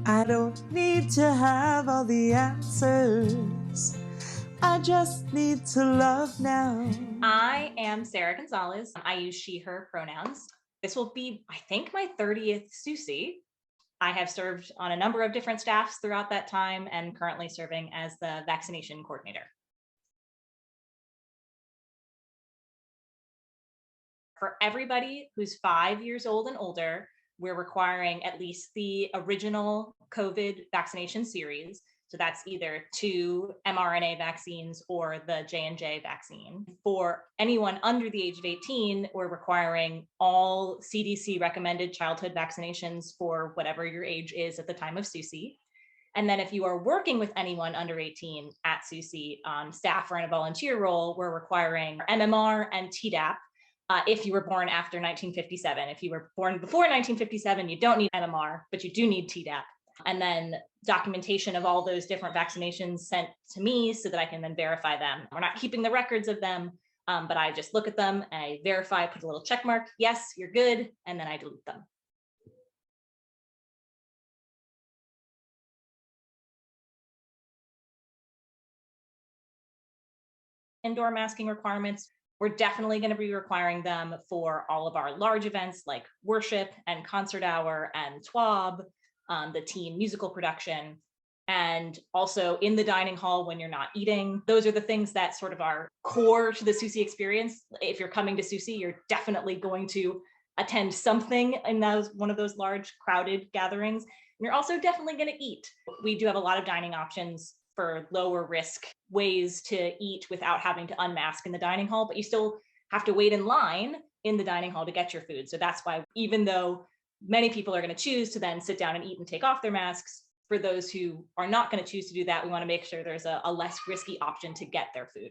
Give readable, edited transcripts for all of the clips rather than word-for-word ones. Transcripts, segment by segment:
I don't need to have all the answers. I just need to love now. I am Sarah Gonzalez. I use she, her pronouns. This will be, I think, my 30th SUUSI. I have served on a number of different staffs throughout that time and currently serving as the vaccination coordinator. For everybody who's 5 years old and older, we're requiring at least the original COVID vaccination series. So that's either 2 mRNA vaccines or the J&J vaccine. For anyone under the age of 18, we're requiring all CDC recommended childhood vaccinations for whatever your age is at the time of SUUSI. And then if you are working with anyone under 18 at SUUSI on staff or in a volunteer role, we're requiring MMR and Tdap. If you were born after 1957. If you were born before 1957, you don't need MMR, but you do need Tdap. And then documentation of all those different vaccinations sent to me so that I can then verify them. We're not keeping the records of them, but I just look at them, and I verify, put a little check mark, yes, you're good, and then I delete them. Indoor masking requirements, we're definitely going to be requiring them for all of our large events like worship and concert hour and TWAB, the teen musical production, and also in the dining hall when you're not eating. Those are the things that sort of are core to the SUUSI experience. If you're coming to SUUSI, you're definitely going to attend something in one of those large crowded gatherings. And you're also definitely going to eat. We do have a lot of dining options for lower risk ways to eat without having to unmask in the dining hall, but you still have to wait in line in the dining hall to get your food. So that's why, even though many people are going to choose to then sit down and eat and take off their masks, for those who are not going to choose to do that, we want to make sure there's a less risky option to get their food.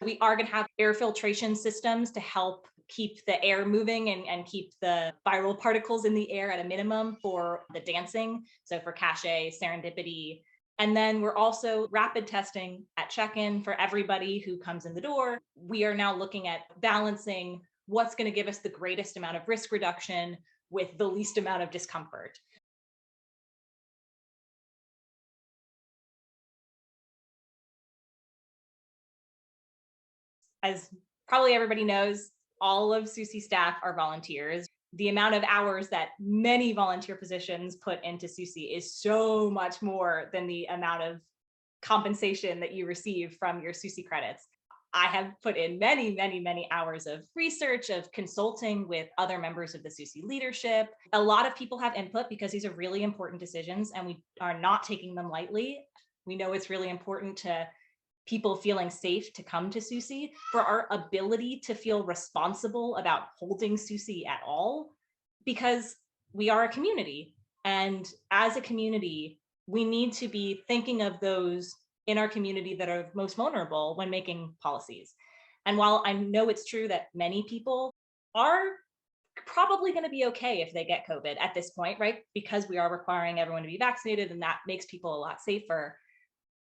We are going to have air filtration systems to help keep the air moving and keep the viral particles in the air at a minimum for the dancing. So for cachet, serendipity. And then we're also rapid testing at check-in for everybody who comes in the door. We are now looking at balancing what's going to give us the greatest amount of risk reduction with the least amount of discomfort. As probably everybody knows, all of SUUSI staff are volunteers. The amount of hours that many volunteer positions put into SUUSI is so much more than the amount of compensation that you receive from your SUUSI credits. I have put in many, many, many hours of research, of consulting with other members of the SUUSI leadership. A lot of people have input because these are really important decisions and we are not taking them lightly. We know it's really important to people feeling safe to come to SUUSI, for our ability to feel responsible about holding SUUSI at all, because we are a community. And as a community, we need to be thinking of those in our community that are most vulnerable when making policies. And while I know it's true that many people are probably going to be okay if they get COVID at this point, right? Because we are requiring everyone to be vaccinated and that makes people a lot safer.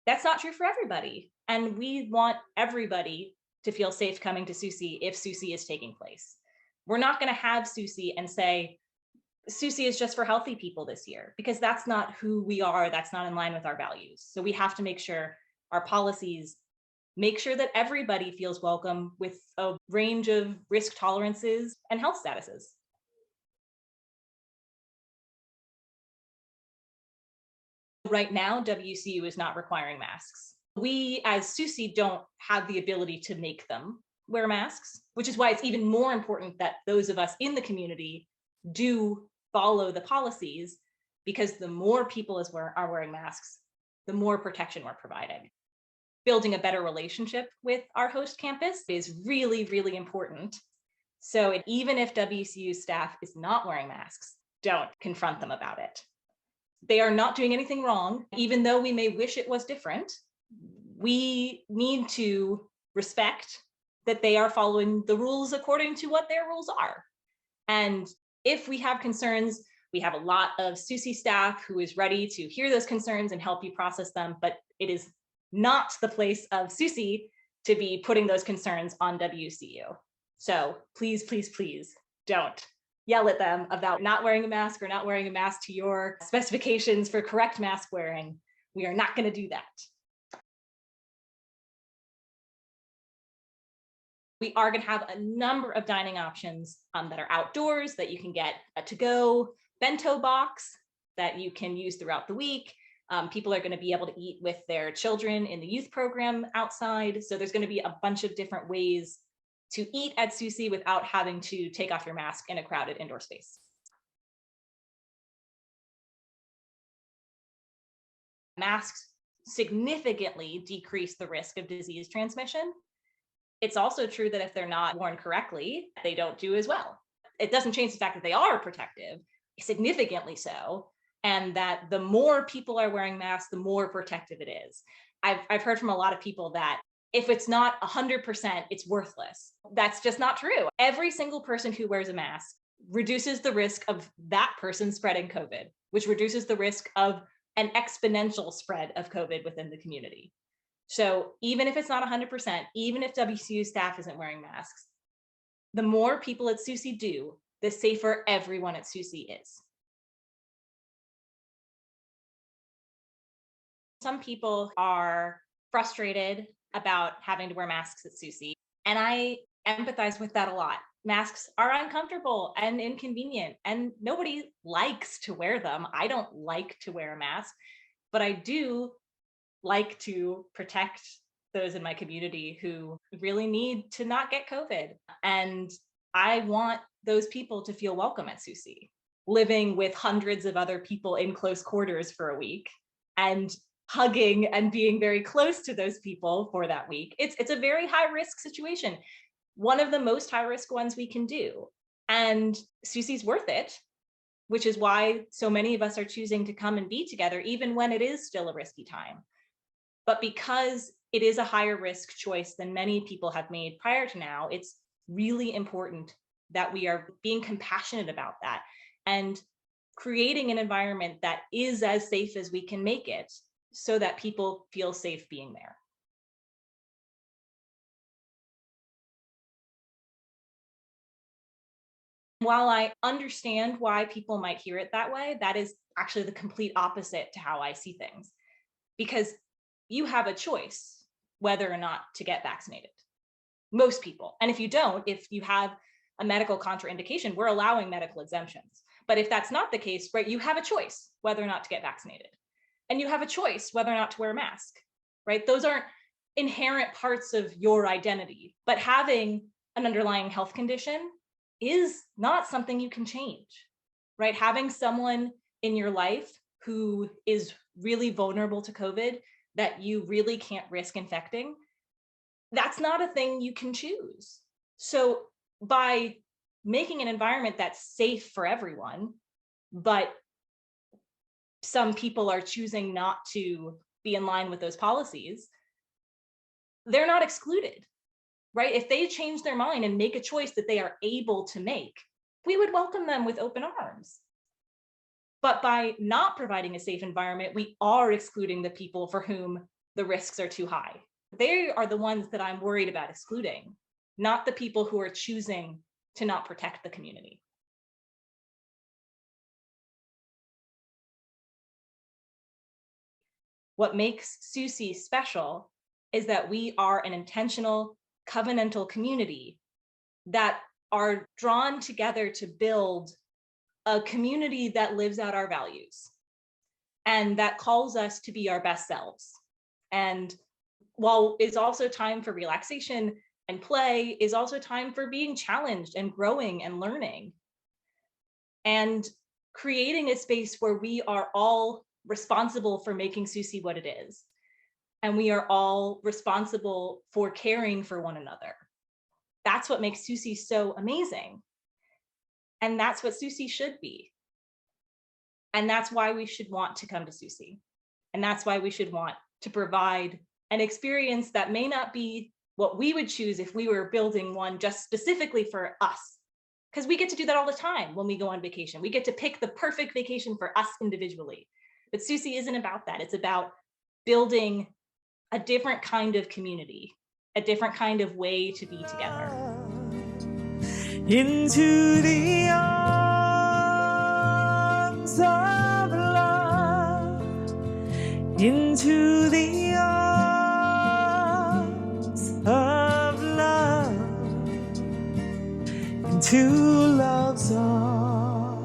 That's not true for everybody. And we want everybody to feel safe coming to SUUSI if SUUSI is taking place. We're not going to have SUUSI and say, SUUSI is just for healthy people this year, because that's not who we are. That's not in line with our values. So we have to make sure our policies make sure that everybody feels welcome with a range of risk tolerances and health statuses. Right now, WCU is not requiring masks. We as SUUSI don't have the ability to make them wear masks, which is why it's even more important that those of us in the community do follow the policies, because the more people are wearing masks, the more protection we're providing. Building a better relationship with our host campus is really, really important. So even if WCU staff is not wearing masks, don't confront them about it. They are not doing anything wrong, even though we may wish it was different. We need to respect that they are following the rules according to what their rules are. And if we have concerns, we have a lot of SUUSI staff who is ready to hear those concerns and help you process them, but it is not the place of SUUSI to be putting those concerns on WCU. So please, please, please don't yell at them about not wearing a mask or not wearing a mask to your specifications for correct mask wearing. We are not going to do that. We are going to have a number of dining options that are outdoors that you can get a to-go bento box that you can use throughout the week. People are going to be able to eat with their children in the youth program outside. So there's going to be a bunch of different ways to eat at SUUSI without having to take off your mask in a crowded indoor space. Masks significantly decrease the risk of disease transmission. It's also true that if they're not worn correctly, they don't do as well. It doesn't change the fact that they are protective, significantly so, and that the more people are wearing masks, the more protective it is. I've heard from a lot of people that if it's not 100%, it's worthless. That's just not true. Every single person who wears a mask reduces the risk of that person spreading COVID, which reduces the risk of an exponential spread of COVID within the community. So even if it's not 100%, even if WCU staff isn't wearing masks, the more people at SUUSI do, the safer everyone at SUUSI is. Some people are frustrated about having to wear masks at SUUSI, and I empathize with that a lot. Masks are uncomfortable and inconvenient, and nobody likes to wear them. I don't like to wear a mask, but I do like to protect those in my community who really need to not get COVID. And I want those people to feel welcome at SUUSI. Living with hundreds of other people in close quarters for a week and hugging and being very close to those people for that week, it's a very high risk situation. One of the most high risk ones we can do. And SUUSI's worth it, which is why so many of us are choosing to come and be together, even when it is still a risky time. But because it is a higher risk choice than many people have made prior to now, it's really important that we are being compassionate about that and creating an environment that is as safe as we can make it so that people feel safe being there. While I understand why people might hear it that way, that is actually the complete opposite to how I see things. Because you have a choice whether or not to get vaccinated. Most people. And if you don't, if you have a medical contraindication, we're allowing medical exemptions. But if that's not the case, right, you have a choice whether or not to get vaccinated. And you have a choice whether or not to wear a mask, right? Those aren't inherent parts of your identity. But having an underlying health condition is not something you can change, right? Having someone in your life who is really vulnerable to COVID that you really can't risk infecting, that's not a thing you can choose. So by making an environment that's safe for everyone, but some people are choosing not to be in line with those policies, they're not excluded, right? If they change their mind and make a choice that they are able to make, we would welcome them with open arms. But by not providing a safe environment, we are excluding the people for whom the risks are too high. They are the ones that I'm worried about excluding, not the people who are choosing to not protect the community. What makes SUUSI special is that we are an intentional, covenantal community that are drawn together to build a community that lives out our values and that calls us to be our best selves. And while it's also time for relaxation and play, is also time for being challenged and growing and learning. And creating a space where we are all responsible for making SUUSI what it is. And we are all responsible for caring for one another. That's what makes SUUSI so amazing. And that's what SUUSI should be. And that's why we should want to come to SUUSI. And that's why we should want to provide an experience that may not be what we would choose if we were building one just specifically for us. Because we get to do that all the time when we go on vacation. We get to pick the perfect vacation for us individually. But SUUSI isn't about that. It's about building a different kind of community, a different kind of way to be together. Into the arms of love, into the arms of love, into love's arms.